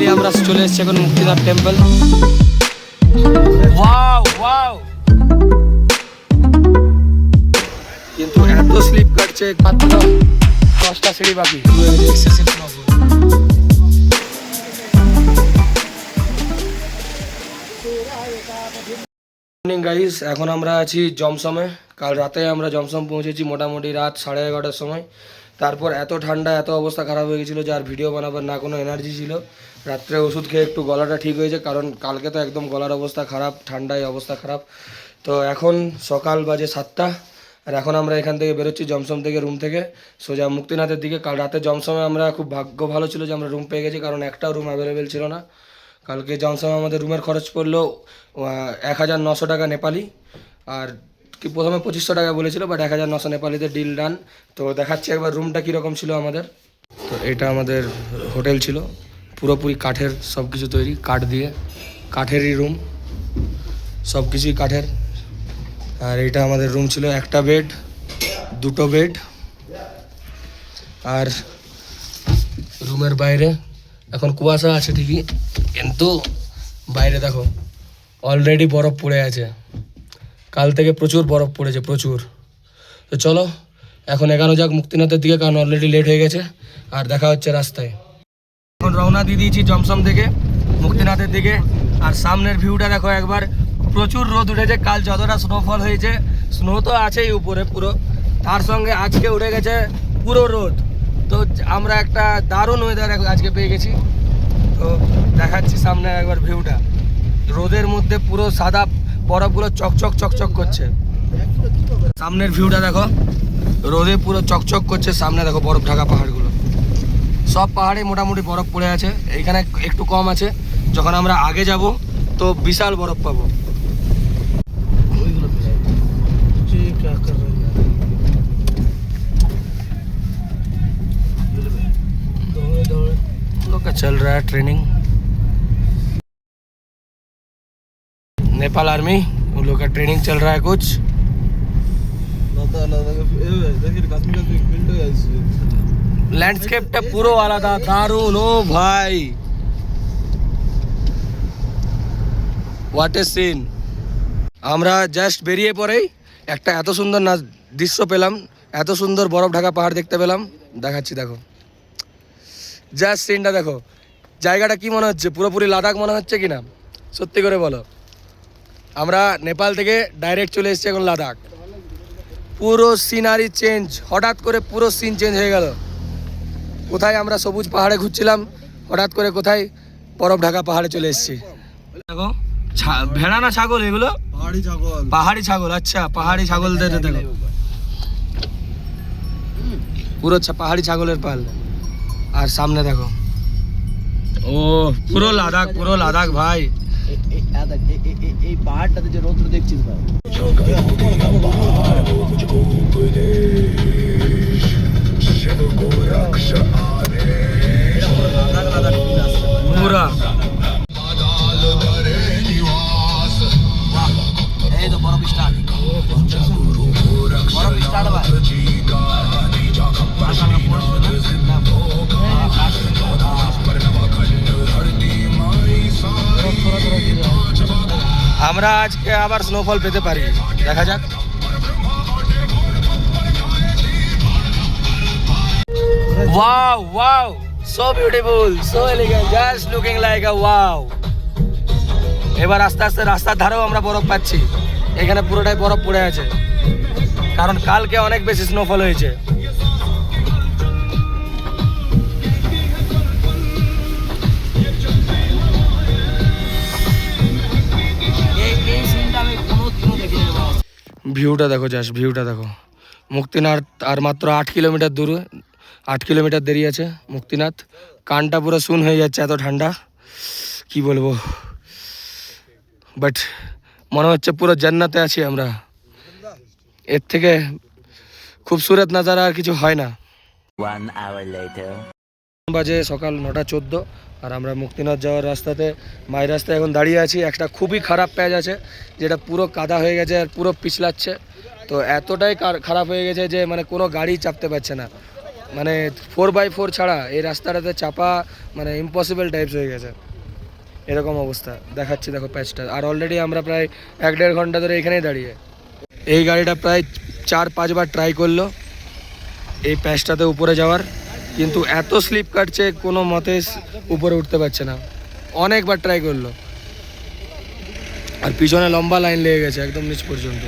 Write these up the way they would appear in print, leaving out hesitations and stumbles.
Finally আমরা চলে এসেছি এখন মুক্তিনাথ টেম্পল। ওয়াও ওয়াও, কিন্তু এত স্লিপ কাটছে, মাত্র 10টা সিঁড়ি বাকি। মর্নিং গাইস, এখন আমরা আছি জমসমে। কাল রাতে আমরা জমসম পৌঁছেছি মোটামুটি রাত 11:30টার সময়। তারপর এত ঠান্ডা, এত অবস্থা খারাপ হয়ে গেছিলো যে আর ভিডিও বানাবার না কোনো এনার্জি ছিল। রাত্রে ওষুধ খেয়ে একটু গলাটা ঠিক হয়েছে, কারণ কালকে তো একদম গলার অবস্থা খারাপ, ঠান্ডায় অবস্থা খারাপ। তো এখন সকাল বাজে 7টা, আর এখন আমরা এখান থেকে বেরোচ্ছি জমসম থেকে, রুম থেকে সোজা মুক্তিনাথের দিকে। কাল রাতে জমসমে আমরা খুব ভাগ্য ভালো ছিল যে আমরা রুম পেয়ে গেছি, কারণ একটাও রুম অ্যাভেলেবেল ছিল না। কালকে জমসমে আমাদের রুমের খরচ পড়লো 1900 টাকা নেপালি, আর কি প্রথমে 2500 টাকা বলেছিল, বাট 1900 নেপালিতে ডিল ডান। তো দেখাচ্ছি একবার রুমটা কীরকম ছিল আমাদের। তো এটা আমাদের হোটেল ছিল, পুরোপুরি কাঠের, সব কিছু তৈরি কাঠ দিয়ে, কাঠেরই রুম, সব কিছুই কাঠের। আর এইটা আমাদের রুম ছিল, একটা বেড, দুটো বেড। আর রুমের বাইরে এখন কুয়াশা আছে ঠিকই, কিন্তু বাইরে দেখো অলরেডি বরফ পড়ে আছে। কাল থেকে প্রচুর বরফ পড়েছে, প্রচুর। তো চলো এখন এগানো যাক মুক্তিনাথের দিকে, কারণ অলরেডি লেট হয়ে গেছে। আর দেখা হচ্ছে রাস্তায়। এখন রওনা দিয়ে দিয়েছি জমসম থেকে মুক্তিনাথের দিকে। আর সামনের ভিউটা দেখো একবার, প্রচুর রোদ উঠেছে। কাল যতটা স্নোফল হয়েছে, স্নো তো আছেই উপরে পুরো, তার সঙ্গে আজকে উঠে গেছে পুরো রোদ। তো আমরা একটা দারুণ ওয়েদার আজকে পেয়ে গেছি। তো দেখাচ্ছি সামনে একবার ভিউটা, রোদের মধ্যে পুরো সাদা বরফগুলো চকচক চকচক করছে। সামনের ভিউটা দেখো, রোদে পুরো চকচক করছে। সামনে দেখো বরফ ঢাকা পাহাড়গুলো, সব পাহাড়ে মোটামুটি বরফ পড়ে আছে। এইখানে একটু কম আছে, যখন আমরা আগে যাব তো বিশাল বরফ পাবো। लोग का चल रहा है ट्रेनिंग, नेपाल आर्मी, उन लोग का ट्रेनिंग चल रहा है कुछ। ল্যান্ডস্কেপটা পুরো আলাদা, দারুণ। ও ভাই, হোয়াট এ সিন। আমরা জাস্ট বেরিয়ে পরেই একটা এত সুন্দর দৃশ্য পেলাম, এত সুন্দর বরফ ঢাকা পাহাড় দেখতে পেলাম। দেখাচ্ছি দেখো, জাস্ট সিনটা দেখো। জায়গাটা কি মনে হচ্ছে, পুরোপুরি লাদাখ মনে হচ্ছে কিনা সত্যি করে বলো। আমরা নেপাল থেকে ডাইরেক্ট চলে এসেছি এখন লাদাখ। পুরো সিনারি চেঞ্জ, হঠাৎ করে পুরো সিন চেঞ্জ হয়ে গেল। কোথায় আমরা সবুজ পাহাড়ে ঘুরছিলাম, হঠাৎ করে কোথায় বরফ ঢাকা পাহাড়ে চলে এসেছি। দেখো ভেড়া না ছাগল এগুলো? পাহাড়ি ছাগল। পাহাড়ি ছাগল, আচ্ছা পাহাড়ি ছাগলদের দেখো, পুরো পাহাড়ি ছাগলের পাল। আর সামনে দেখো, ও পুরো লাদাখ, পুরো লাদাখ ভাই। এই পাহাড়টাতে যে রৌদ্র দেখছিস ভাই, পুরা এই তো বরফ স্টার্ট, বরফ স্টার্ট ভাই। আমরা আজকে আবার স্নোফল পেতে পারি, দেখা যাক। Wow wow, so beautiful, so elegant, just looking like আ ওয়াও। এবার আস্তে আস্তে রাস্তার ধারেও আমরা বরফ পাচ্ছি। এখানে পুরোটাই বরফ পড়ে আছে, কারণ কালকে অনেক বেশি স্নোফল হয়েছে। ভিউটা দেখো, জাস্ট ভিউটা দেখো। মুক্তিনাথ আর মাত্র 8 কিলোমিটার দূরে, 8 কিলোমিটার দেরি আছে মুক্তিনাথ। কানটা পুরো শুন হয়ে যাচ্ছে, এত ঠান্ডা কি বলবো। বাট মনে হচ্ছে পুরো জান্নাতে আছি আমরা। এর থেকে খুবসুরত নাজারা আর কিছু হয় না। 1 hour later বাজে সকাল 9:14, আর আমরা মুক্তিনাথ যাওয়ার রাস্তাতে, মাই রাস্তায় এখন দাঁড়িয়ে আছি। একটা খুবই খারাপ প্যাচ আছে, যেটা পুরো কাদা হয়ে গেছে আর পুরো পিছলাচ্ছে। তো এতটাই খারাপ হয়ে গেছে যে মানে কোনো গাড়ি চাপতে পারছে না। মানে 4x4 ছাড়া এই রাস্তাটাতে চাপা মানে ইম্পসিবল টাইপস হয়ে গেছে, এরকম অবস্থা দেখাচ্ছি। দেখো প্যাচটা, আর অলরেডি আমরা প্রায় 1-1.5 ঘন্টা ধরে এখানেই দাঁড়িয়ে। এই গাড়িটা প্রায় 4-5 বার ট্রাই করলো এই প্যাচটাতে উপরে যাওয়ার, কিন্তু এত স্লিপ কাটছে কোনো মতে উপরে উঠতে পারছে না। অনেকবার ট্রাই করলো, আর পিছনে লম্বা লাইন লেগে গেছে একদম নিচ পর্যন্ত।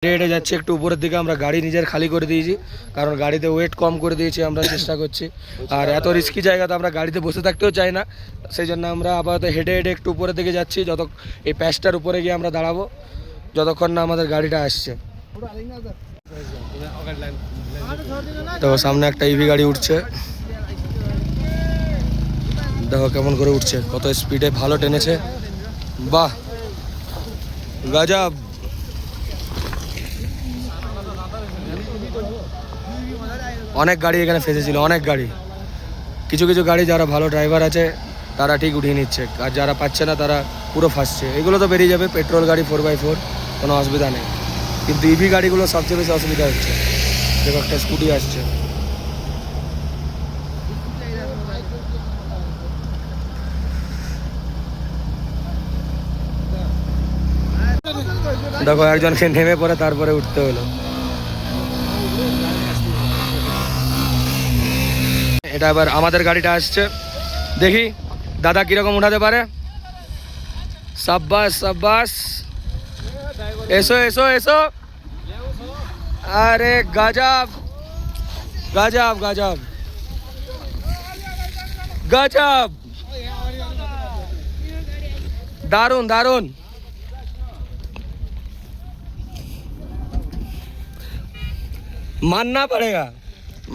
হেঁটে যাচ্ছে একটু উপরের দিকে, আমরা গাড়ি নিজের খালি করে দিয়েছি, কারণ গাড়িতে ওয়েট কম করে দিয়েছি, আমরা চেষ্টা করছি। আর এত রিস্কি জায়গাতে আমরা গাড়িতে বসে থাকতেও চাই না, সেই জন্য আমরা আপাতত হেঁটে হেঁটে একটু উপরের দিকে যাচ্ছি। এই প্যাচটার উপরে গিয়ে আমরা দাঁড়াবো যতক্ষণ না আমাদের গাড়িটা আসছে। তো সামনে একটা ইভি গাড়ি উঠছে, দেখো কেমন করে উঠছে, কত স্পিডে, ভালো টেনেছে, বাহ গজব। অনেক গাড়ি এখানে ফেসেছিল, অনেক গাড়ি। কিছু কিছু গাড়ি যারা ভালো ড্রাইভার আছে তারা ঠিক উঠিয়ে নিচ্ছে, আর যারা পাচ্ছে না তারা পুরো ফাঁসছে। এগুলো তো বেরিয়ে যাবে, পেট্রোল গাড়ি 4x4 কোনো অসুবিধা নেই, কিন্তু ইভি গাড়িগুলো সবচেয়ে বেশি অসুবিধা হচ্ছে। দেখো একটা স্কুটি আসছে, দেখো একজনকে নেমে পড়ে তারপরে উঠতে হলো। এটা এবার আমাদের গাড়িটা আসছে, দেখি দাদা কিরকম উঠাতে পারে। সাব্বাস সাব্বাস, এসো এসো এসো। আরে গজব গজব গজব গজব, দারুন দারুন। মাননা পড়েগা,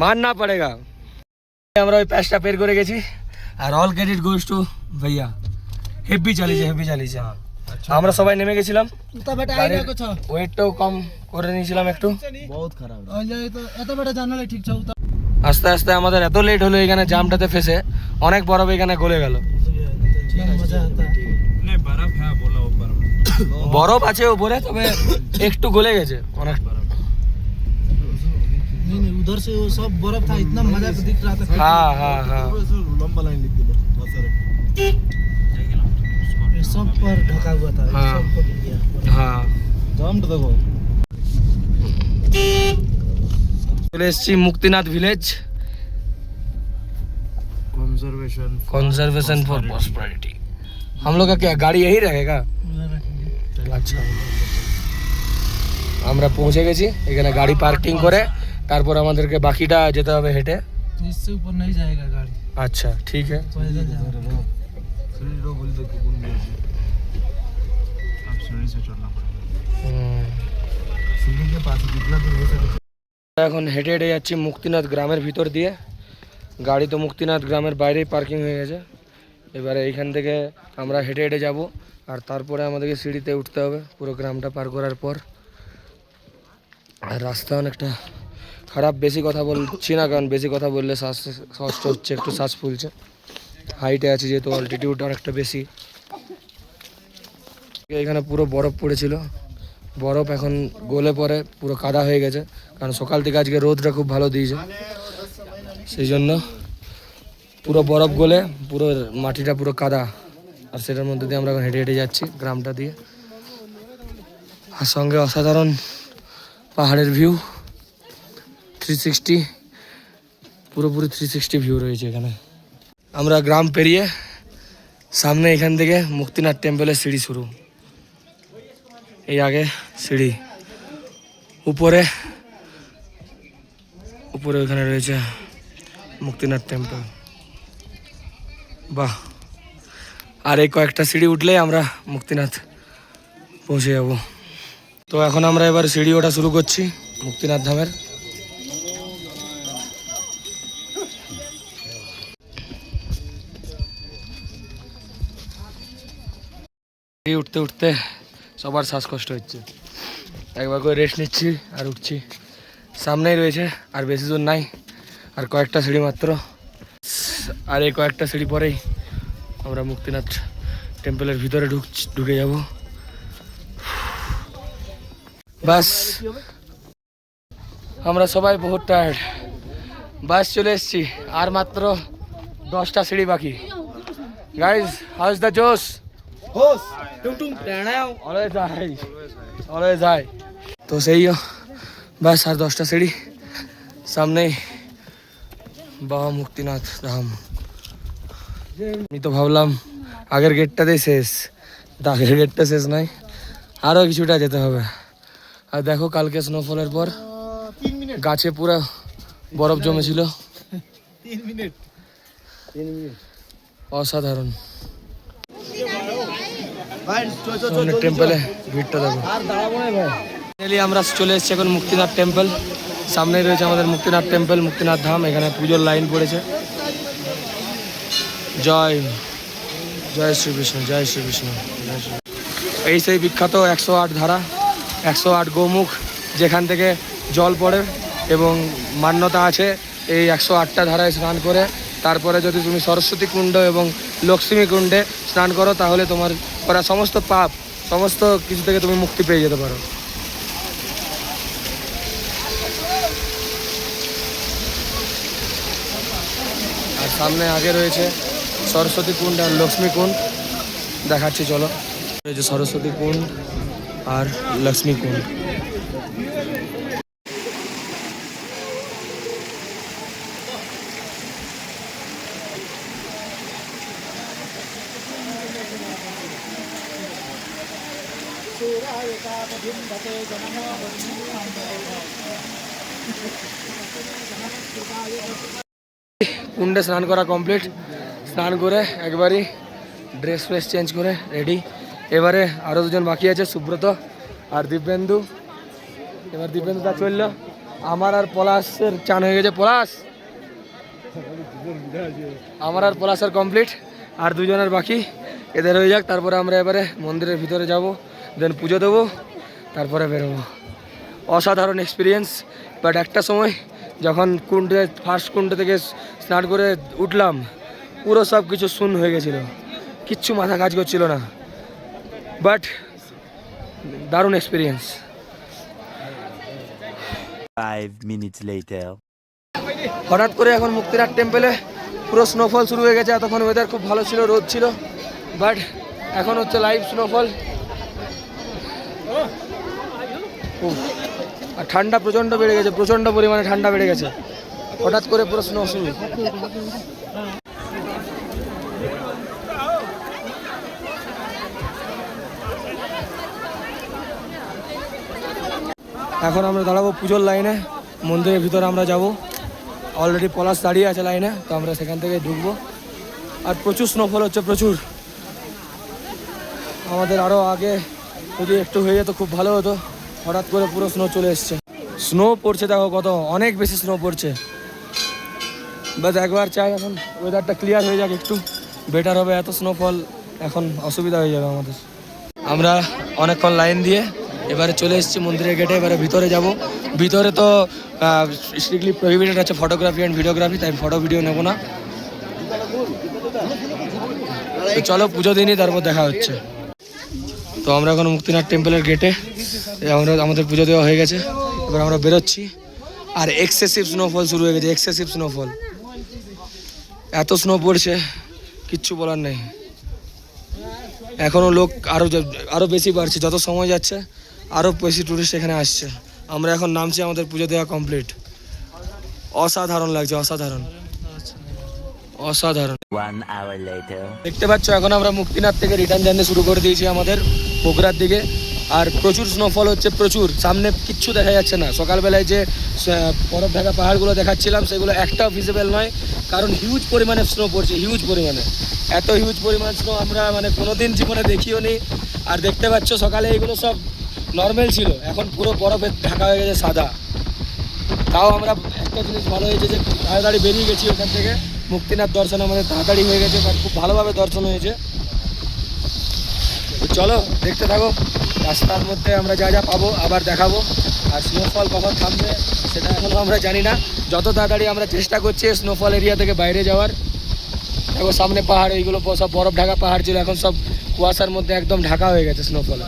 মাননা পড়েগা। আমরা ওই প্যাচটা পের করে গেছি, আর অল ক্রেডিট গোজ টু ভাইয়া। হেভি চালিয়েছে, হেভি চালিয়েছে। আমরা সবাই নেমে গেছিলাম, ওয়েটটাও কম করে নিয়েছিলাম একটু। আস্তে আস্তে আমাদের এত লেট হলো, এখানে জামটাতে ফেসে অনেক বরফ এখানে গলে গেল। বরফ আছে উপরে, তবে একটু গলে গেছে অনেক। उधर से वो सब बर्फ था, इतना मजा दिख रहा था। हाँ हाँ हाँ, लंबा लाइन लिख दिलो ये सब पर ढका हुआ था, हाँ। सब पर गिर गया। हाँ जाम तो देखो। चले एसছি Muktinath village, conservation for prosperity. हम लोग का क्या गाड़ी यही रहेगा? अच्छा, আমরা পৌঁছে গেছি এখানে, গাড়ি পার্কিং করে তারপর আমাদেরকে বাকিটা যেতে হবে হেঁটে। इससे ऊपर नहीं जाएगा गाड़ी, আচ্ছা ঠিক আছে। पैदल जाओ। सीढ़ी के पास कितना दूर हो सकता है? এখন হেঁটে হেঁটে যাচ্ছি মুক্তিনাথ গ্রামের ভিতর দিয়ে। গাড়ি তো মুক্তিনাথ গ্রামের বাইরেই পার্কিং হয়ে গেছে। এবারে এইখান থেকে আমরা হেঁটে হেঁটে যাব, আর তারপরে আমাদেরকে সিঁড়িতে উঠতে হবে পুরো গ্রামটা পার করার পর। আর রাস্তা অনেকটা খারাপ, বেশি কথা বলছি না, কারণ বেশি কথা বললে শ্বাস কষ্ট হচ্ছে, একটু শ্বাস ফুলছে। হাইটে আছে যেহেতু, অল্টিটিউড অনেকটা বেশি। এখানে পুরো বরফ পড়েছিল, বরফ এখন গলে পরে পুরো কাদা হয়ে গেছে, কারণ সকাল থেকে আজকে রোদটা খুব ভালো দিয়েছে, সেই জন্য পুরো বরফ গলে পুরো মাটিটা পুরো কাদা। আর সেটার মধ্যে দিয়ে আমরা এখন হেঁটে হেঁটে যাচ্ছি গ্রামটা দিয়ে, আর সঙ্গে অসাধারণ পাহাড়ের ভিউ। 360 পুরোপুরি 360 ভিউ রয়েছে এখানে। আমরা গ্রাম পেরিয়ে সামনে এখান থেকে মুক্তিনাথ টেম্পলের সিঁড়ি শুরু। এই আগে সিঁড়ি, উপরে উপরে ওখানে রয়েছে মুক্তিনাথ টেম্পল। বাহ, আর এই কয়েকটা সিঁড়ি উঠলেই আমরা মুক্তিনাথ পৌঁছে যাব। তো এখন আমরা এবার সিঁড়ি ওঠা শুরু করছি মুক্তিনাথ ধামের। সিঁড়ি উঠতে উঠতে সবার শ্বাসকষ্ট হচ্ছে, একবার করে রেস্ট নিচ্ছি আর উঠছি। সামনেই রয়েছে, আর বেশি দূর নাই, আর কয়েকটা সিঁড়ি মাত্র। আর এই কয়েকটা সিঁড়ি পরেই আমরা মুক্তিনাথ টেম্পলের ভিতরে ঢুকে যাব। বাস আমরা সবাই বহুত টায়ার্ড, বাস চলে এসেছি, আর মাত্র 10টা সিঁড়ি বাকি। গাইজ, হাউ ইজ দ্য জোশ? Always high. তো সেই বাস, আর 10টা সিঁড়ি, সামনেই বাবা মুক্তিনাথ ধাম। আমি তো ভাবলাম আগের গেটটাতেই শেষ, আগের গেটটা শেষ নয়, আরও কিছুটা যেতে হবে। আর দেখো, কালকে স্নোফলের পর গাছে পুরো বরফ জমেছিল। 3 মিনিট। অসাধারণ। ভাই টেম্পলে ভিড়টা দেখো। আর দাঁড়াবো না ভাই। ফাইনালি আমরা চলে এসেছি এখন মুক্তিনাথ টেম্পল। সামনেই রয়েছে আমাদের মুক্তিনাথ টেম্পল, মুক্তিনাথ ধাম। এখানে পুজোর লাইন পড়েছে। জয় জয় শ্রীকৃষ্ণ, জয় শ্রীকৃষ্ণ। এই সেই বিখ্যাত 108 ধারা, 108 গোমুখ, যেখান থেকে জল পড়ে এবং মান্যতা আছে এই 108টা ধারায় স্নান করে তারপরে যদি তুমি সরস্বতী কুণ্ড এবং লক্ষ্মী কুণ্ডে স্নান করো, তাহলে তোমার করা সমস্ত পাপ, সমস্ত কিছু থেকে তুমি মুক্তি পেয়ে যেতে পারো। আর সামনে আগে রয়েছে সরস্বতী কুণ্ড আর লক্ষ্মী কুণ্ড, দেখাচ্ছি চলো। রয়েছে সরস্বতী কুণ্ড আর লক্ষ্মী কুণ্ড। কুণ্ডে স্নান করা কমপ্লিট। স্নান করে একবারই ড্রেস ফ্রেস চেঞ্জ করে রেডি। এবারে আরও দুজন বাকি আছে, সুব্রত আর দিব্যেন্দু। এবার দিব্যেন্দুটা চললো, আমার আর পলাশের চান হয়ে গেছে। পলাশ, আমার আর পলাশের কমপ্লিট, আর দুজনের বাকি, এদের হয়ে যাক। তারপরে আমরা এবারে মন্দিরের ভিতরে যাব, দেন পুজো দেবো, তারপরে বেরোবো। অসাধারণ এক্সপিরিয়েন্স। বাট একটা সময় যখন কুণ্ডে, ফার্স্ট কুণ্ড থেকে স্নান করে উঠলাম, পুরো সব কিছু শূন্য হয়ে গেছিলো, কিচ্ছু মাথা কাজ করছিল না। বাট দারুণ এক্সপিরিয়েন্স। 5 minutes later. হঠাৎ করে এখন মুক্তিনাথ টেম্পলে পুরো স্নোফল শুরু হয়ে গেছে। এতক্ষণ ওয়েদার খুব ভালো ছিল, রোদ ছিল, বাট এখন হচ্ছে লাইভ স্নোফল। আর ঠান্ডা প্রচণ্ড বেড়ে গেছে, প্রচণ্ড পরিমাণে ঠান্ডা বেড়ে গেছে। হঠাৎ করে পুরো স্নো শুরু। এখন আমরা দাঁড়াবো পুজোর লাইনে, মন্দিরের ভিতরে আমরা যাব। অলরেডি পলাশ দাঁড়িয়ে আছে লাইনে, তো আমরা সেখান থেকে ঢুকবো। আর প্রচুর স্নোফল হচ্ছে, প্রচুর। আমাদের আরও আগে যদি একটু হয়ে যেত খুব ভালো হতো। হঠাৎ করে পুরো স্নো চলে এসছে। স্নো পড়ছে, দেখো কত, অনেক বেশি স্নো পড়ছে। বাস একবার চাই এখন ওয়েদারটা ক্লিয়ার হয়ে যাক, একটু বেটার হবে। এত স্নোফল এখন অসুবিধা হয়ে যাবে আমাদের। আমরা অনেকক্ষণ লাইন দিয়ে এবারে চলে এসেছি মন্দিরের গেটে। এবারে ভিতরে যাব। ভিতরে তো স্ট্রিক্টলি প্রহিবিটেড আছে ফটোগ্রাফি অ্যান্ড ভিডিওগ্রাফি, তাই ফটো ভিডিও নেবো না। চলো পুজো দিনই, তারপর দেখা হচ্ছে। তো আমরা এখন মুক্তিনাথ টেম্পলের গেটে, আমাদের পুজো দেওয়া হয়ে গেছে। এবার আমরা বেরোচ্ছি। আর এক্সেসিভ স্নোফল শুরু হয়ে গেছে, এক্সেসিভ স্নোফল। এত স্নো পড়ছে, কিচ্ছু বলার নেই। এখনও লোক আরও বেশি বাড়ছে, যত সময় যাচ্ছে আরও বেশি টুরিস্ট এখানে আসছে। আমরা এখন নামছি, আমাদের পুজো দেওয়া কমপ্লিট। অসাধারণ লাগছে, অসাধারণ, অসাধারণ। 1 hour later. দেখতে পাচ্ছ এখন আমরা মুক্তিনাথ থেকে রিটার্ন জার্নি শুরু করে দিয়েছি আমাদের পোখরার দিকে। আর প্রচুর স্নোফল হচ্ছে, প্রচুর। সামনে কিচ্ছু দেখা যাচ্ছে না। সকালবেলায় যে বরফ ঢাকা পাহাড়গুলো দেখাচ্ছিলাম, সেগুলো একটাও ভিজিবল নয়, কারণ হিউজ পরিমাণে স্নো পড়ছে, হিউজ পরিমাণে। এত হিউজ পরিমাণ স্নো আমরা কোনোদিন জীবনে দেখিও নি। আর দেখতে পাচ্ছ সকালে এগুলো সব নর্মাল ছিল, এখন পুরো বরফে ঢাকা হয়ে গেছে, সাদা। তাও আমরা একটা জিনিস ভালো হয়েছে যে তাড়াতাড়ি বেরিয়ে গেছি ওখান থেকে। মুক্তিনাথ দর্শন আমাদের তাড়াতাড়ি হয়ে গেছে, খুব ভালোভাবে দর্শন হয়েছে। তো চলো দেখতে থাকো, রাস্তার মধ্যে আমরা যা যা পাবো আবার দেখাবো। আর স্নোফল কখন থামবে সেটা এখনও আমরা জানি না। যত তাড়াতাড়ি আমরা চেষ্টা করছি স্নোফল এরিয়া থেকে বাইরে যাওয়ার। দেখো সামনে পাহাড়, এইগুলো সব বরফ ঢাকা পাহাড় ছিল, এখন সব কুয়াশার মধ্যে একদম ঢাকা হয়ে গেছে স্নোফলে।